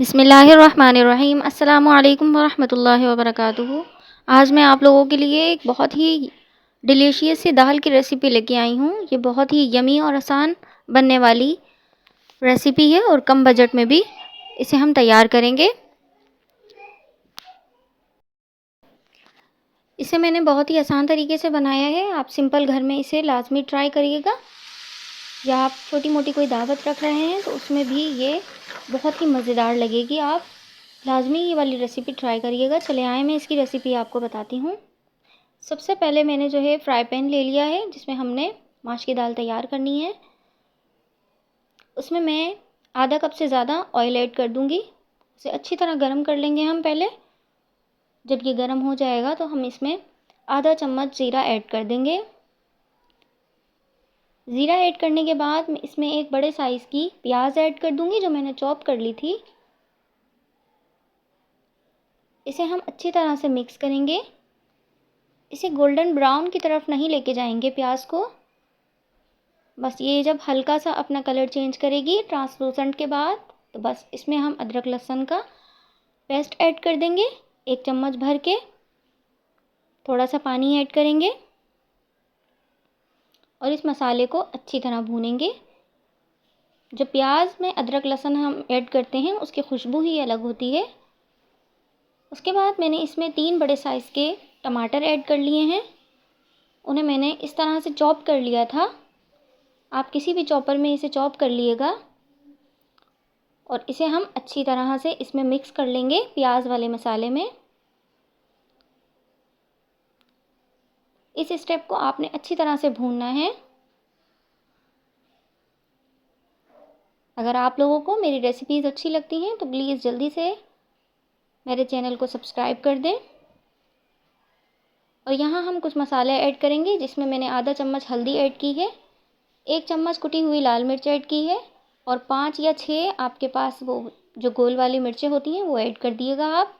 बिस्मिल्लाहिर्रहमानिर्रहीम। अस्सलामुअलैकुम वरहमतुल्लाहि वबरकातुहू। आज मैं आप लोगों के लिए एक बहुत ही डिलीशियस सी दाल की रेसिपी लेके आई हूँ। ये बहुत ही यमी और आसान बनने वाली रेसिपी है और कम बजट में भी इसे हम तैयार करेंगे। इसे मैंने बहुत ही आसान तरीके से बनाया है। आप सिंपल घर में इसे लाजमी ट्राई करिएगा, या आप छोटी मोटी कोई दावत रख रहे हैं तो उसमें भी ये बहुत ही मज़ेदार लगेगी। आप लाजमी ये वाली रेसिपी ट्राई करिएगा। चले आए मैं इसकी रेसिपी आपको बताती हूँ। सबसे पहले मैंने जो है फ्राई पैन ले लिया है, जिसमें हमने माश की दाल तैयार करनी है। उसमें मैं आधा कप से ज़्यादा ऑयल ऐड कर दूँगी। उसे अच्छी तरह गर्म कर लेंगे हम पहले। जब ये गर्म हो जाएगा तो हम इसमें आधा चम्मच ज़ीरा ऐड कर देंगे। ज़ीरा ऐड करने के बाद मैं इसमें एक बड़े साइज़ की प्याज ऐड कर दूँगी, जो मैंने चॉप कर ली थी। इसे हम अच्छी तरह से मिक्स करेंगे। इसे गोल्डन ब्राउन की तरफ नहीं लेके जाएंगे प्याज को। बस ये जब हल्का सा अपना कलर चेंज करेगी ट्रांसलूसेंट के बाद, तो बस इसमें हम अदरक लहसुन का पेस्ट ऐड कर देंगे 1 चम्मच भर के। थोड़ा सा पानी ऐड करेंगे और इस मसाले को अच्छी तरह भूनेंगे। जो प्याज में अदरक लहसुन हम ऐड करते हैं उसकी खुशबू ही अलग होती है। उसके बाद मैंने इसमें 3 बड़े साइज़ के टमाटर ऐड कर लिए हैं। उन्हें मैंने इस तरह से चॉप कर लिया था। आप किसी भी चॉपर में इसे चॉप कर लिएगा और इसे हम अच्छी तरह से इसमें मिक्स कर लेंगे प्याज वाले मसाले में। इस स्टेप को आपने अच्छी तरह से भूनना है। अगर आप लोगों को मेरी रेसिपीज़ अच्छी लगती हैं तो प्लीज़ जल्दी से मेरे चैनल को सब्सक्राइब कर दें। और यहाँ हम कुछ मसाले ऐड करेंगे, जिसमें मैंने आधा चम्मच हल्दी ऐड की है, 1 चम्मच कुटी हुई लाल मिर्च ऐड की है और 5 या 6 आपके पास वो जो गोल वाली मिर्चें होती हैं वो ऐड कर दिएगा आप।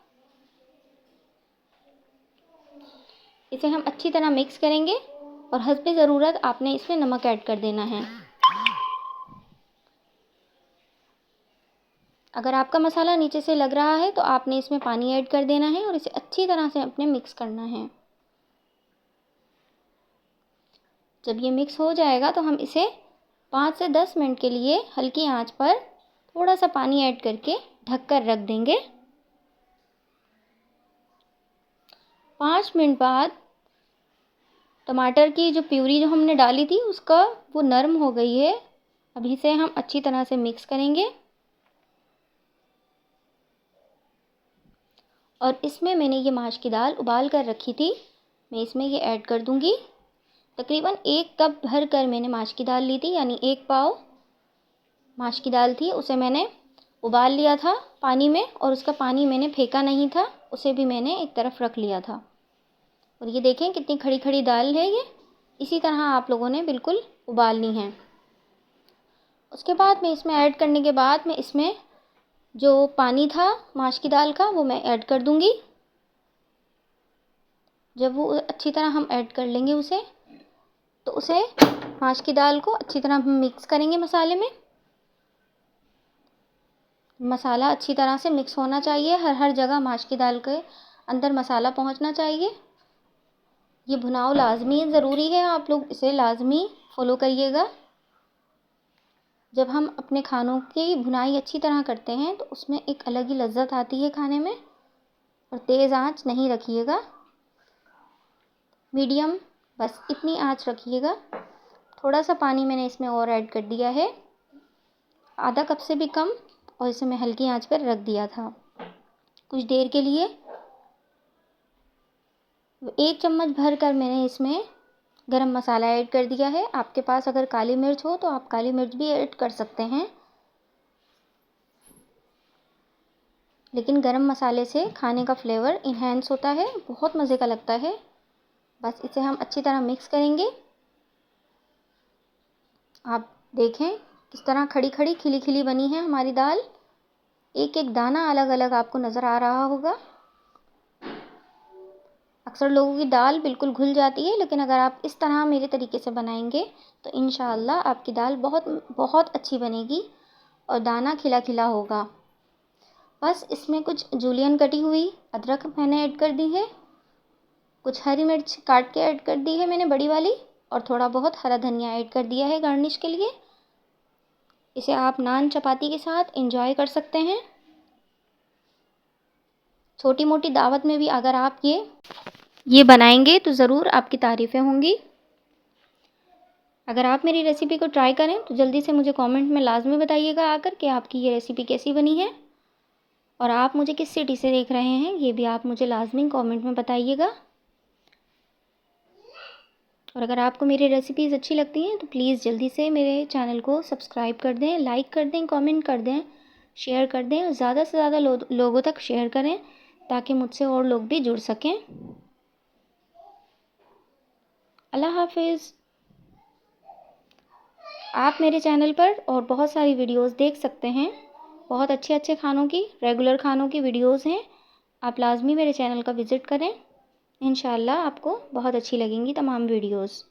इसे हम अच्छी तरह मिक्स करेंगे और हस्बे ज़रूरत आपने इसमें नमक ऐड कर देना है। अगर आपका मसाला नीचे से लग रहा है तो आपने इसमें पानी ऐड कर देना है और इसे अच्छी तरह से अपने मिक्स करना है। जब ये मिक्स हो जाएगा तो हम इसे 5 से 10 मिनट के लिए हल्की आंच पर थोड़ा सा पानी ऐड करके ढक कर रख देंगे। 5 मिनट बाद टमाटर की जो प्यूरी जो हमने डाली थी उसका वो नरम हो गई है। अभी इसे हम अच्छी तरह से मिक्स करेंगे और इसमें मैंने ये माश की दाल उबाल कर रखी थी, मैं इसमें ये ऐड कर दूंगी। तकरीबन 1 कप भर कर मैंने माश की दाल ली थी, यानी 1 पाव माश की दाल थी। उसे मैंने उबाल लिया था पानी में और उसका पानी मैंने फेंका नहीं था, उसे भी मैंने एक तरफ रख लिया था। और ये देखें कितनी खड़ी खड़ी दाल है ये। इसी तरह आप लोगों ने बिल्कुल उबालनी है। उसके बाद मैं इसमें ऐड करने के बाद मैं इसमें जो पानी था माश की दाल का वो मैं ऐड कर दूंगी। जब वो अच्छी तरह हम ऐड कर लेंगे उसे, तो उसे माश की दाल को अच्छी तरह हम मिक्स करेंगे मसाले में। मसाला अच्छी तरह से मिक्स होना चाहिए, हर हर जगह माश की दाल के अंदर मसाला पहुंचना चाहिए। ये भुनाव लाजमी ज़रूरी है, आप लोग इसे लाजमी फॉलो करिएगा। जब हम अपने खानों की भुनाई अच्छी तरह करते हैं तो उसमें एक अलग ही लज्जत आती है खाने में। और तेज़ आंच नहीं रखिएगा, मीडियम बस इतनी आंच रखिएगा। थोड़ा सा पानी मैंने इसमें और ऐड कर दिया है, आधा कप से भी कम, और इसे मैं हल्की आंच पर रख दिया था कुछ देर के लिए। 1 चम्मच भर कर मैंने इसमें गरम मसाला ऐड कर दिया है। आपके पास अगर काली मिर्च हो तो आप काली मिर्च भी ऐड कर सकते हैं, लेकिन गरम मसाले से खाने का फ्लेवर इन्हेंस होता है, बहुत मज़े का लगता है। बस इसे हम अच्छी तरह मिक्स करेंगे। आप देखें किस तरह खड़ी खड़ी खिली खिली बनी है हमारी दाल। एक एक दाना अलग अलग आपको नज़र आ रहा होगा। अक्सर लोगों की दाल बिल्कुल घुल जाती है, लेकिन अगर आप इस तरह मेरे तरीके से बनाएंगे तो इंशाअल्लाह आपकी दाल बहुत बहुत अच्छी बनेगी और दाना खिला खिला होगा। बस इसमें कुछ जूलियन कटी हुई अदरक मैंने ऐड कर दी है, कुछ हरी मिर्च काट के ऐड कर दी है मैंने बड़ी वाली, और थोड़ा बहुत हरा धनिया ऐड कर दिया है गार्निश के लिए। इसे आप नान चपाती के साथ एंजॉय कर सकते हैं। छोटी मोटी दावत में भी अगर आप ये बनाएंगे तो ज़रूर आपकी तारीफ़ें होंगी। अगर आप मेरी रेसिपी को ट्राई करें तो जल्दी से मुझे कमेंट में लाजमी बताइएगा आकर कि आपकी ये रेसिपी कैसी बनी है, और आप मुझे किस सिटी से देख रहे हैं ये भी आप मुझे लाजमी कमेंट में बताइएगा। और अगर आपको मेरी रेसिपीज़ अच्छी लगती हैं तो प्लीज़ जल्दी से मेरे चैनल को सब्सक्राइब कर दें, लाइक कर दें, कमेंट कर दें, शेयर कर दें, और ज़्यादा से ज़्यादा लोगों तक शेयर करें ताकि मुझसे और लोग भी जुड़ सकें। अल्लाह हाफिज़। आप मेरे चैनल पर और बहुत सारी वीडियोस देख सकते हैं, बहुत अच्छे अच्छे खानों की, रेगुलर खानों की वीडियोस हैं। आप लाजमी मेरे चैनल का विज़िट करें, इंशाल्लाह आपको बहुत अच्छी लगेंगी तमाम वीडियोस।